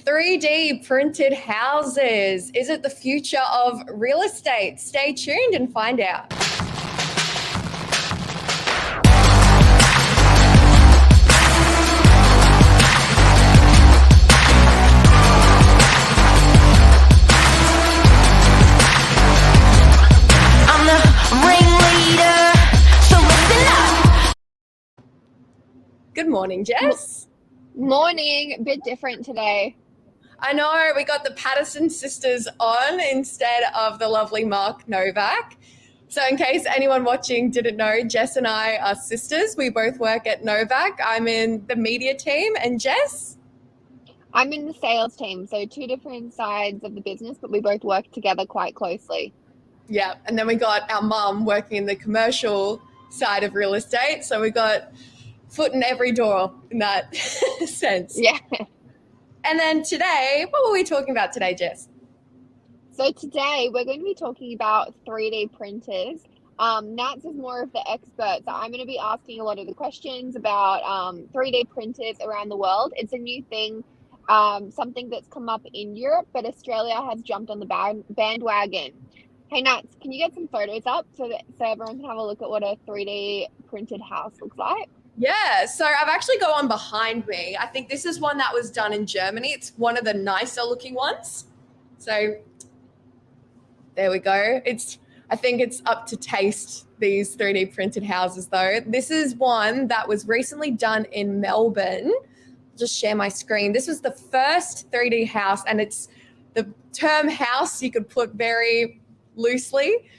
3D printed houses. Is it the future of real estate? Stay tuned and find out. I'm the ringleader, so listen up. Good morning, Jess. Morning, a bit different today. I know we got the Patterson sisters on instead of the lovely Mark Novak. So in case anyone watching didn't know, Jess and I are sisters. We both work at Novak. I'm in the media team, and Jess? I'm in the sales team, so two different sides of the business, but we both work together quite closely. Yeah, and then we got our mum working in the commercial side of real estate. So we got foot in every door in that sense. Yeah. And then today, what were we talking about today, Jess? So today we're going to be talking about 3D printers. Nats is more of the expert, so I'm going to be asking a lot of the questions about 3D printers around the world. It's a new thing, something that's come up in Europe, but Australia has jumped on the bandwagon. Hey Nats, can you get some photos up so everyone can have a look at what a 3D printed house looks like? Yeah, so I've actually got one behind me. I think this is one that was done in Germany. It's one of the nicer looking ones. So there we go. I think it's up to taste, these 3D printed houses though. This is one that was recently done in Melbourne. Just share my screen. This was the first 3D house, and it's the term house you could put very loosely,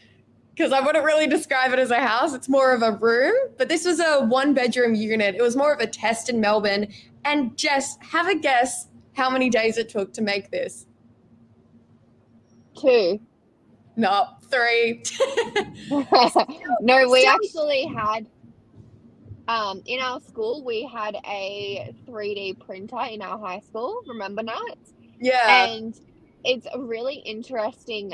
because I wouldn't really describe it as a house. It's more of a room, but this was a 1-bedroom unit. It was more of a test in Melbourne. And Jess, have a guess how many days it took to make this? 2. No, 3. No, we actually had, in our school, we had a 3D printer in our high school. Remember, Nat? Yeah. And it's a really interesting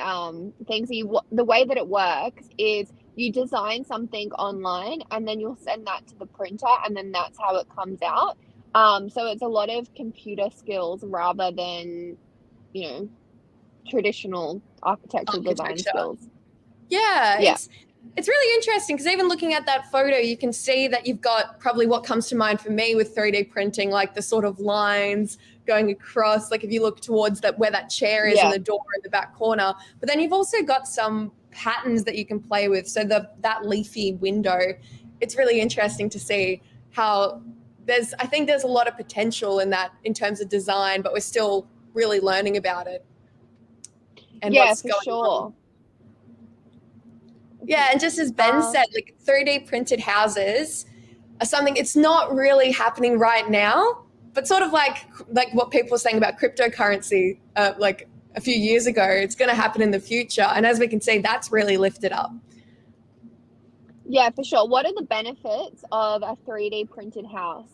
thing. So the way that it works is you design something online and then you'll send that to the printer, and then that's how it comes out. So it's a lot of computer skills rather than, traditional architectural design skills. Yeah. It's really interesting, because even looking at that photo, you can see that you've got probably what comes to mind for me with 3D printing, like the sort of lines going across, like if you look towards where that chair is and the door in the back corner. But then you've also got some patterns that you can play with. So that leafy window, it's really interesting to see how I think there's a lot of potential in that in terms of design, but we're still really learning about it. And what's going on. Yeah, and just as Ben said, like 3D printed houses are something, it's not really happening right now, but sort of like what people were saying about cryptocurrency like a few years ago, it's going to happen in the future. And as we can see, that's really lifted up. Yeah, for sure. What are the benefits of a 3D printed house?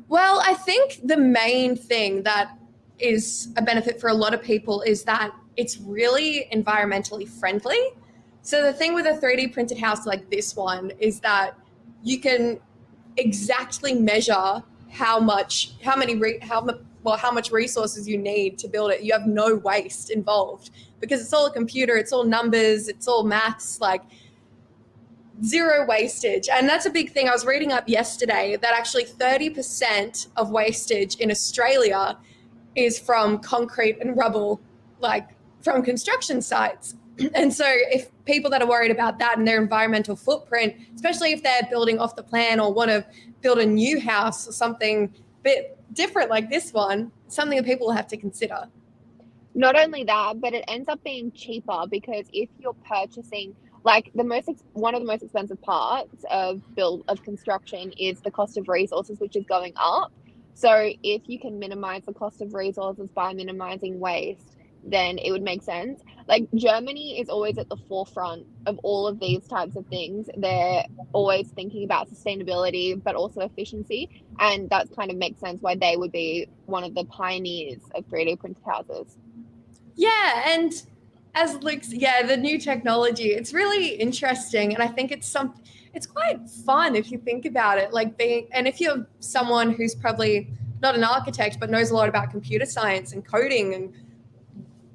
Well, I think the main thing that is a benefit for a lot of people is that it's really environmentally friendly. So the thing with a 3D printed house like this one is that you can exactly measure how much resources you need to build it. You have no waste involved, because it's all a computer, it's all numbers, it's all maths, like zero wastage. And that's a big thing. I was reading up yesterday that actually 30% of wastage in Australia is from concrete and rubble, like from construction sites. And so if people that are worried about that and their environmental footprint, especially if they're building off the plan or want to build a new house or something a bit different like this one, something that people will have to consider. Not only that, but it ends up being cheaper, because if you're purchasing, like one of the most expensive parts of construction is the cost of resources, which is going up. So if you can minimize the cost of resources by minimizing waste, then it would make sense. Like Germany is always at the forefront of all of these types of things. They're always thinking about sustainability, but also efficiency. And that kind of makes sense why they would be one of the pioneers of 3D printed houses. Yeah, and as Luke's, the new technology, it's really interesting. And I think it's quite fun if you think about it. And if you're someone who's probably not an architect, but knows a lot about computer science and coding and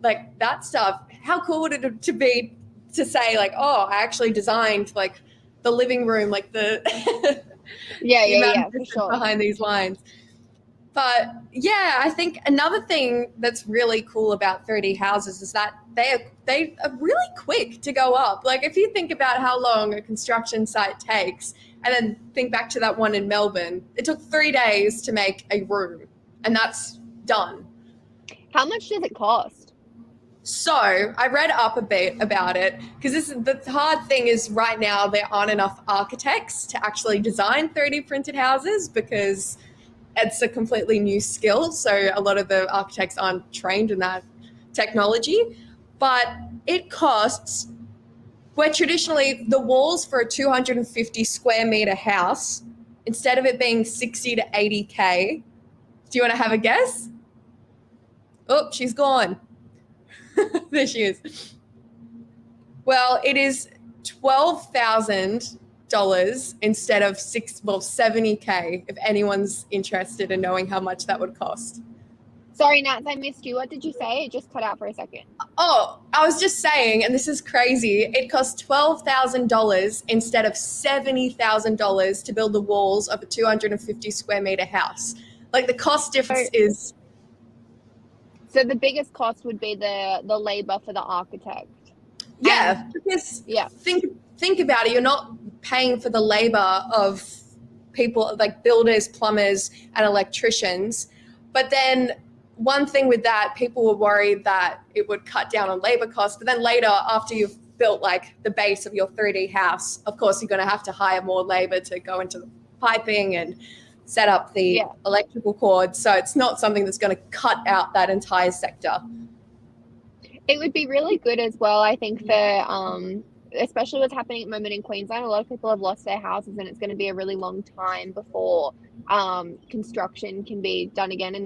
like that stuff. How cool would it to be to say like, oh, I actually designed like the living room, like the yeah, for sure. behind these lines. But yeah, I think another thing that's really cool about 3D houses is that they are really quick to go up. Like if you think about how long a construction site takes, and then think back to that one in Melbourne, it took 3 days to make a room, and that's done. How much does it cost? So I read up a bit about it because this is the hard thing is right now there aren't enough architects to actually design 3D printed houses because it's a completely new skill. So a lot of the architects aren't trained in that technology, but it costs, where traditionally the walls for a 250 square meter house, instead of it being 60 to 80K, do you want to have a guess? Oh, she's gone. There she is. Well, it is $12,000 instead of 70K, if anyone's interested in knowing how much that would cost. Sorry, Nats, I missed you. What did you say? It just cut out for a second. Oh, I was just saying, and this is crazy, it costs $12,000 instead of $70,000 to build the walls of a 250 square meter house. Like the cost difference is... So the biggest cost would be the labor for the architect. Yeah, because think about it, you're not paying for the labor of people like builders, plumbers, and electricians. But then one thing with that, people were worried that it would cut down on labor costs. But then later, after you've built like the base of your 3D house, of course, you're going to have to hire more labor to go into the piping and set up the electrical cords. So it's not something that's going to cut out that entire sector. It would be really good as well, I think, for especially what's happening at the moment in Queensland. A lot of people have lost their houses, and it's going to be a really long time before construction can be done again, and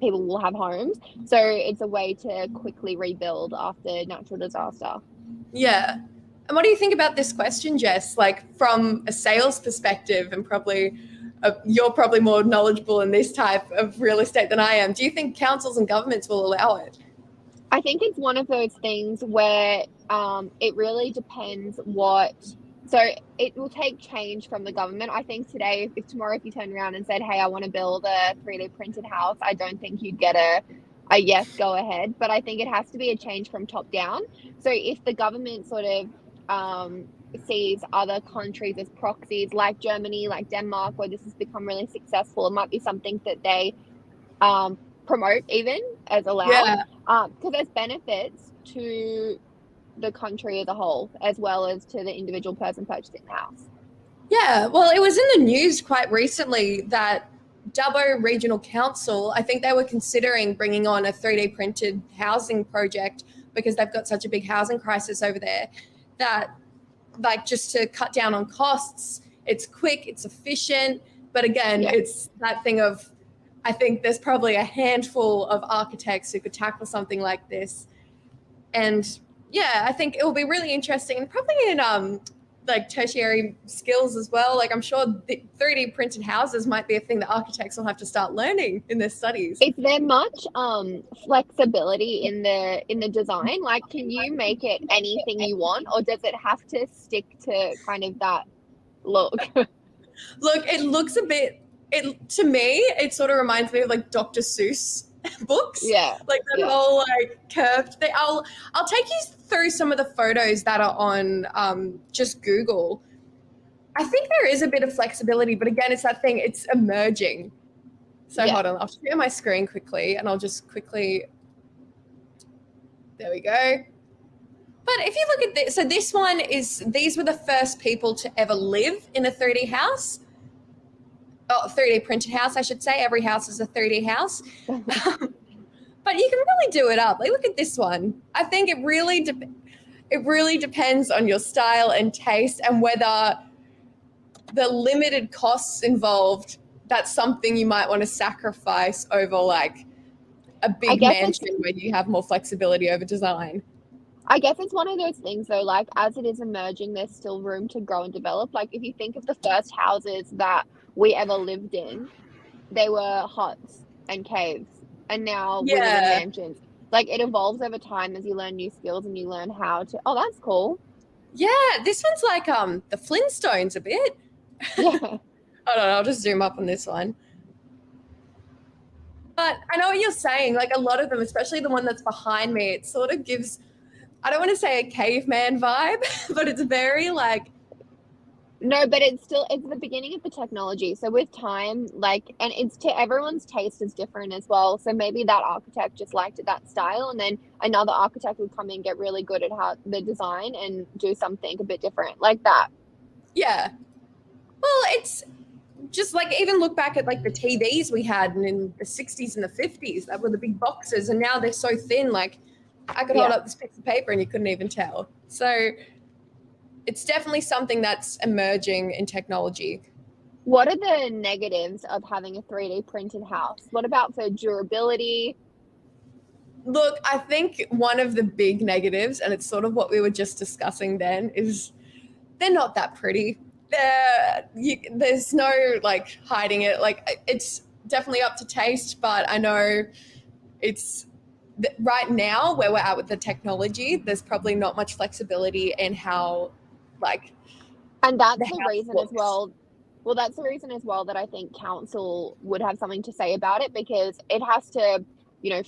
people will have homes. So it's a way to quickly rebuild after natural disaster. Yeah. And what do you think about this question, Jess? Like from a sales perspective, and probably you're probably more knowledgeable in this type of real estate than I am. Do you think councils and governments will allow it? I think it's one of those things where it really depends so it will take change from the government. I think today, if tomorrow, if you turned around and said, hey, I want to build a 3D printed house, I don't think you'd get a yes, go ahead. But I think it has to be a change from top down. So if the government sort of sees other countries as proxies like Germany, like Denmark, where this has become really successful, it might be something that they promote even as allowed, because there's benefits to the country as a whole as well as to the individual person purchasing the house. Yeah, well, it was in the news quite recently that Dubbo Regional Council, I think they were considering bringing on a 3D printed housing project because they've got such a big housing crisis over there, that like just to cut down on costs, it's quick, it's efficient, but again, it's that thing of, I think there's probably a handful of architects who could tackle something like this. And yeah, I think it will be really interesting, and probably in like tertiary skills as well. Like I'm sure the 3D printed houses might be a thing that architects will have to start learning in their studies. Is there much flexibility in the design? Like, can you make it anything you want, or does it have to stick to kind of that look? Look, it looks a bit, to me, it sort of reminds me of like Dr. Seuss books. Yeah. Like that whole like curved thing. I'll take you through some of the photos that are on just Google. I think there is a bit of flexibility, but again, it's that thing, it's emerging. So hold on, I'll share my screen quickly and I'll just quickly, there we go. But if you look at this, so this one is, these were the first people to ever live in a 3D house. Oh, 3D printed house, I should say. Every house is a 3D house. But you can really do it up. Like, look at this one. I think it really depends on your style and taste, and whether the limited costs involved, that's something you might want to sacrifice over like a big mansion where you have more flexibility over design. I guess it's one of those things though, like as it is emerging, there's still room to grow and develop. Like if you think of the first houses that we ever lived in, they were huts and caves, and now we live in Yeah. mansions. Like, it evolves over time as you learn new skills and you learn how to. Oh, that's cool. Yeah, this one's like the Flintstones a bit. Yeah. Hold on, I'll just zoom up on this one. But I know what you're saying. Like a lot of them, especially the one that's behind me, it sort of gives, I don't want to say a caveman vibe, but it's very like, No, but it's the beginning of the technology. So with time, like, and it's to everyone's taste is different as well. So maybe that architect just liked it, that style, and then another architect would come in, get really good at how the design and do something a bit different like that. yeah. Well, it's just like even look back at like the TVs we had in the 60s and the 50s that were the big boxes, and now they're so thin. Like I could hold Yeah. up this piece of paper and you couldn't even tell. So it's definitely something that's emerging in technology. What are the negatives of having a 3D printed house? What about for durability? Look, I think one of the big negatives, and it's sort of what we were just discussing then, is they're not that pretty. There's no like hiding it. Like it's definitely up to taste, but I know it's right now where we're at with the technology, there's probably not much flexibility in how like And that's the the house reason as looks. well. Well, that's the reason as well that I think council would have something to say about it, because it has to,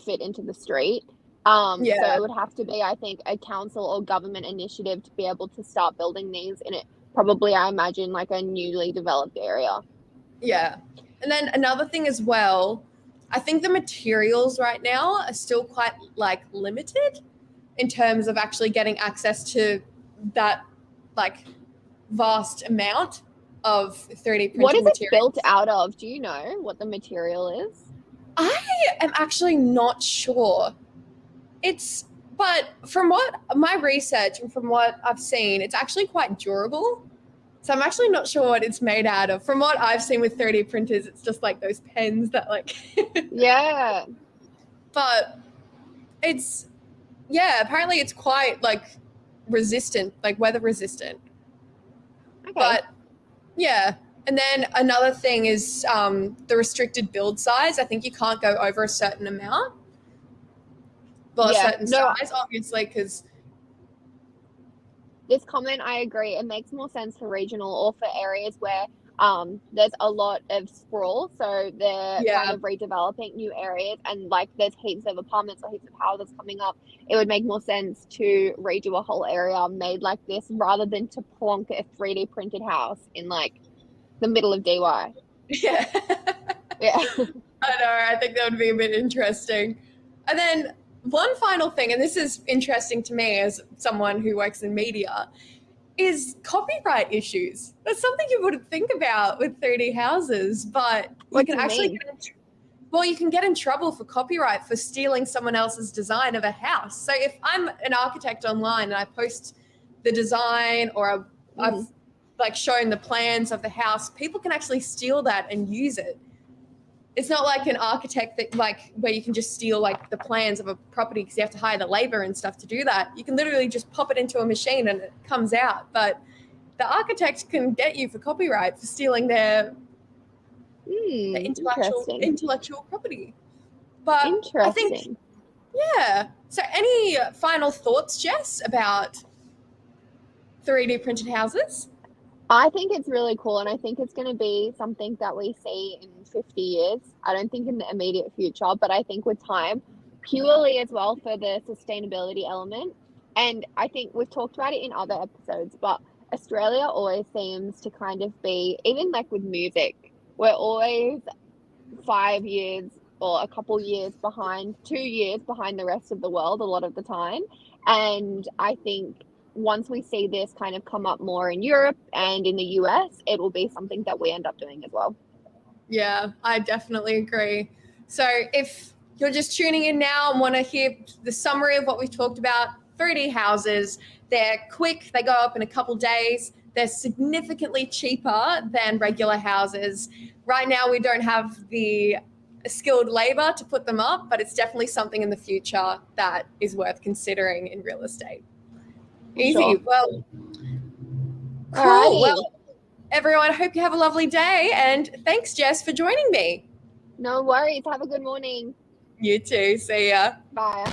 fit into the street. So Yeah, it would have to be, I think, a council or government initiative to be able to start building these in it. Probably, I imagine, like a newly developed area. yeah. And then another thing as well, I think the materials right now are still quite like limited in terms of actually getting access to that like vast amount of 3D What printed is it built materials. out of? Do you know what the material is? I am actually not sure. But from what my research and from what I've seen, it's actually quite durable. So I'm actually not sure what it's made out of. From what I've seen with 3D printers, it's just like those pens that like, Yeah. but it's, yeah, apparently it's quite like resistant, like weather resistant. Okay. But yeah. And then another thing is the restricted build size. I think you can't go over a certain amount. Well, a Yeah. certain No, size, obviously, because this comment, I agree. It makes more sense for regional or for areas where there's a lot of sprawl. So they're kind yeah, of redeveloping new areas, and like there's heaps of apartments or heaps of houses coming up. It would make more sense to redo a whole area made like this rather than to plonk a 3D printed house in like the middle of DY. yeah. Yeah. I know. I think that would be a bit interesting. And then one final thing, and this is interesting to me as someone who works in media, is copyright issues. That's something you wouldn't think about with 3D houses, but you What can do you actually mean? well, you can get in trouble for copyright for stealing someone else's design of a house. So if I'm an architect online and I post the design or I've like shown the plans of the house, people can actually steal that and use it. It's not like an architect that like where you can just steal like the plans of a property because you have to hire the labor and stuff to do that. You can literally just pop it into a machine and it comes out. But the architect can get you for copyright for stealing their Interesting. intellectual property. But I think, Interesting. yeah. So any final thoughts, Jess, about 3D printed houses? I think it's really cool, and I think it's going to be something that we see in 50 years. I don't think in the immediate future, but I think with time, purely as well for the sustainability element. And I think we've talked about it in other episodes, but Australia always seems to kind of be, even like with music, we're always 5 years or a couple years behind, 2 years behind the rest of the world a lot of the time. And I think once we see this kind of come up more in Europe and in the US, it will be something that we end up doing as well. Yeah, I definitely agree. So if you're just tuning in now and want to hear the summary of what we've talked about, 3D houses, they're quick, they go up in a couple days, they're significantly cheaper than regular houses. Right now, we don't have the skilled labor to put them up, but it's definitely something in the future that is worth considering in real estate. Easy. Sure. Well, cool. Alrighty. Well, everyone, I hope you have a lovely day. And thanks, Jess, for joining me. No worries. Have a good morning. You too. See ya. Bye.